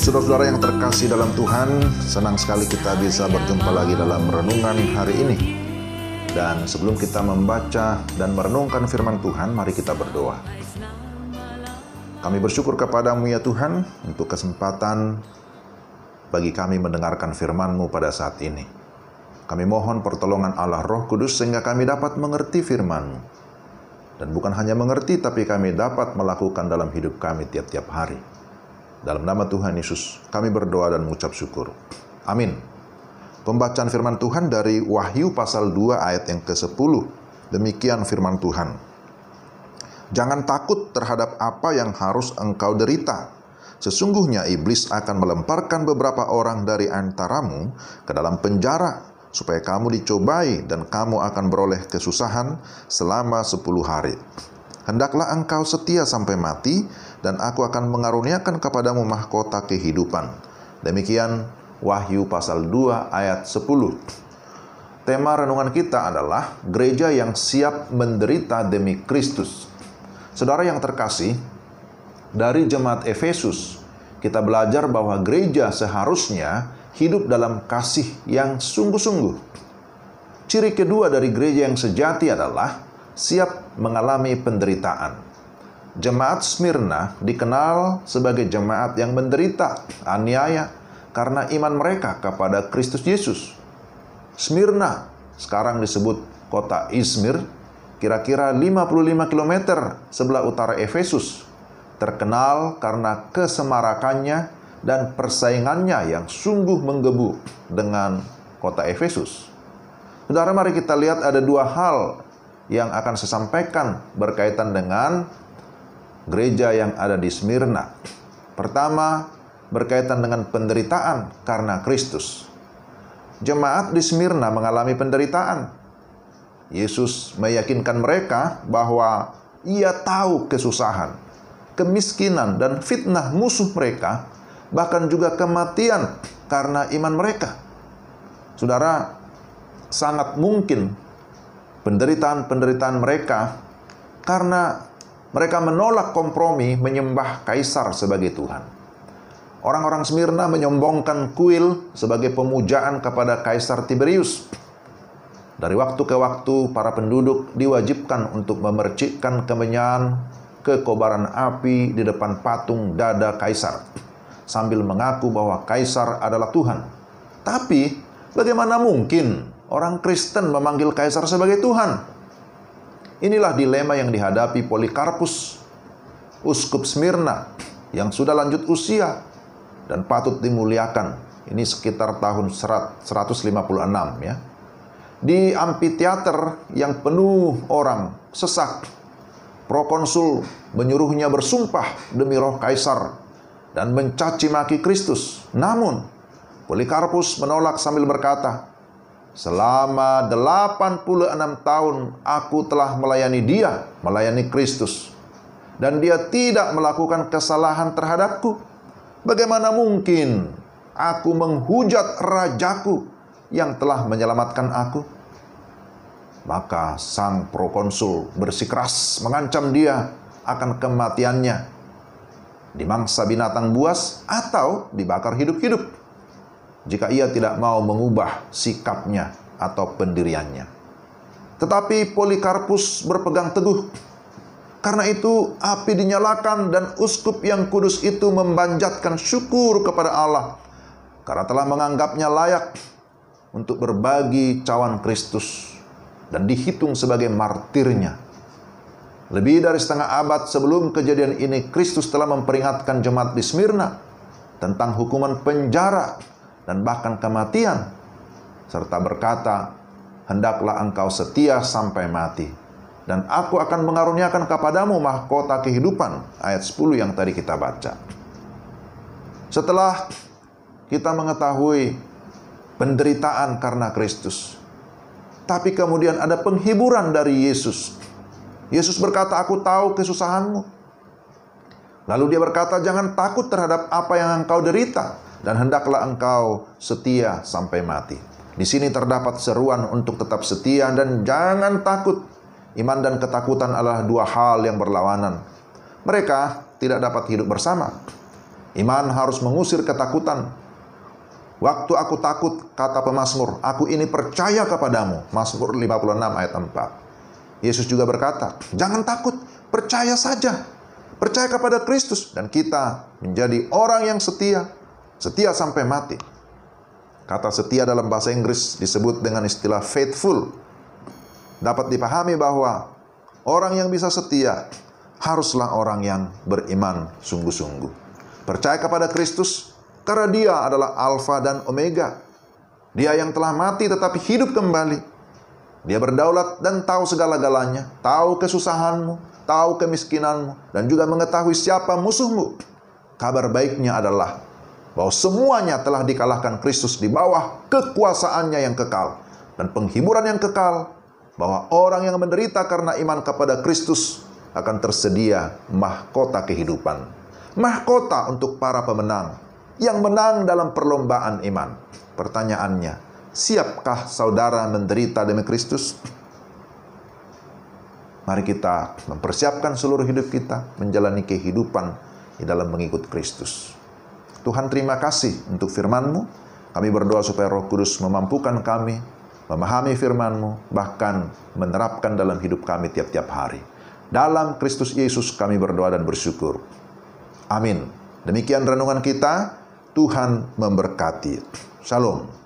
saudara-saudara yang terkasih dalam Tuhan, senang sekali kita bisa berjumpa lagi dalam renungan hari ini. Dan sebelum kita membaca dan merenungkan firman Tuhan, mari kita berdoa. Kami bersyukur kepadamu ya Tuhan, untuk kesempatan bagi kami mendengarkan firman-Mu pada saat ini. Kami mohon pertolongan Allah Roh Kudus sehingga kami dapat mengerti firman-Mu. Dan bukan hanya mengerti, tapi kami dapat melakukan dalam hidup kami tiap-tiap hari. Dalam nama Tuhan Yesus, kami berdoa dan mengucap syukur. Amin. Pembacaan firman Tuhan dari Wahyu pasal 2 ayat yang ke-10. Demikian firman Tuhan. Jangan takut terhadap apa yang harus engkau derita. Sesungguhnya iblis akan melemparkan beberapa orang dari antaramu ke dalam penjara, supaya kamu dicobai dan kamu akan beroleh kesusahan selama 10 hari. Hendaklah engkau setia sampai mati, dan aku akan mengaruniakan kepadamu mahkota kehidupan. Demikian Wahyu pasal 2 ayat 10. Tema renungan kita adalah gereja yang siap menderita demi Kristus. Saudara yang terkasih, dari jemaat Efesus, kita belajar bahwa gereja seharusnya hidup dalam kasih yang sungguh-sungguh. Ciri kedua dari gereja yang sejati adalah siap mengalami penderitaan. Jemaat Smyrna dikenal sebagai jemaat yang menderita, aniaya, karena iman mereka kepada Kristus Yesus. Smyrna sekarang disebut kota Izmir, kira-kira 55 km sebelah utara Efesus, terkenal karena kesemarakannya dan persaingannya yang sungguh menggebu dengan kota Efesus. Saudara, mari kita lihat ada dua hal yang akan saya sampaikan berkaitan dengan gereja yang ada di Smyrna. Pertama, berkaitan dengan penderitaan karena Kristus. Jemaat di Smyrna mengalami penderitaan. Yesus meyakinkan mereka bahwa Ia tahu kesusahan, kemiskinan, dan fitnah musuh mereka, bahkan juga kematian karena iman mereka. Saudara, sangat mungkin penderitaan-penderitaan mereka karena mereka menolak kompromi menyembah Kaisar sebagai Tuhan. Orang-orang Smyrna menyombongkan kuil sebagai pemujaan kepada Kaisar Tiberius. Dari waktu ke waktu, para penduduk diwajibkan untuk memercikkan kemenyan, kekobaran api di depan patung dada Kaisar, sambil mengaku bahwa Kaisar adalah Tuhan. Tapi, bagaimana mungkin orang Kristen memanggil Kaisar sebagai Tuhan? Inilah dilema yang dihadapi Polikarpus, uskup Smyrna, yang sudah lanjut usia dan patut dimuliakan. Ini sekitar tahun 156 ya. Di amfiteater yang penuh orang, sesak, prokonsul menyuruhnya bersumpah demi roh Kaisar dan mencaci maki Kristus. Namun, Polikarpus menolak sambil berkata, "Selama 86 tahun aku telah melayani Dia, melayani Kristus, dan Dia tidak melakukan kesalahan terhadapku. Bagaimana mungkin aku menghujat Rajaku yang telah menyelamatkan aku?" Maka sang prokonsul bersikeras mengancam dia akan kematiannya, dimangsa binatang buas atau dibakar hidup-hidup jika ia tidak mau mengubah sikapnya atau pendiriannya. Tetapi Polikarpus berpegang teguh. Karena itu api dinyalakan dan uskup yang kudus itu membanjatkan syukur kepada Allah karena telah menganggapnya layak untuk berbagi cawan Kristus dan dihitung sebagai martirnya. Lebih dari setengah abad sebelum kejadian ini, Kristus telah memperingatkan jemaat di Smyrna tentang hukuman penjara dan bahkan kematian, serta berkata, "Hendaklah engkau setia sampai mati, dan aku akan mengaruniakan kepadamu mahkota kehidupan." Ayat 10 yang tadi kita baca. Setelah kita mengetahui penderitaan karena Kristus, tapi kemudian ada penghiburan dari Yesus. Yesus berkata, "Aku tahu kesusahanmu." Lalu dia berkata, "Jangan takut terhadap apa yang engkau derita, dan hendaklah engkau setia sampai mati." Di sini terdapat seruan untuk tetap setia dan jangan takut. Iman dan ketakutan adalah dua hal yang berlawanan. Mereka tidak dapat hidup bersama. Iman harus mengusir ketakutan. Waktu aku takut, kata pemazmur, aku ini percaya kepadamu. Mazmur 56 ayat 4. Yesus juga berkata, jangan takut, percaya saja. Percaya kepada Kristus dan kita menjadi orang yang setia. Setia sampai mati. Kata setia dalam bahasa Inggris disebut dengan istilah faithful. Dapat dipahami bahwa orang yang bisa setia haruslah orang yang beriman sungguh-sungguh. Percaya kepada Kristus karena Dia adalah Alfa dan Omega. Dia yang telah mati tetapi hidup kembali. Dia berdaulat dan tahu segala-galanya, tahu kesusahanmu, tahu kemiskinanmu, dan juga mengetahui siapa musuhmu. Kabar baiknya adalah bahwa semuanya telah dikalahkan Kristus di bawah kekuasaannya yang kekal. Dan penghiburan yang kekal, bahwa orang yang menderita karena iman kepada Kristus akan tersedia mahkota kehidupan. Mahkota untuk para pemenang yang menang dalam perlombaan iman. Pertanyaannya, siapkah saudara menderita demi Kristus? Mari kita mempersiapkan seluruh hidup kita menjalani kehidupan di dalam mengikut Kristus. Tuhan, terima kasih untuk firman-Mu. Kami berdoa supaya Roh Kudus memampukan kami memahami firman-Mu, bahkan menerapkan dalam hidup kami tiap-tiap hari. Dalam Kristus Yesus kami berdoa dan bersyukur. Amin. Demikian renungan kita. Tuhan memberkati. Shalom.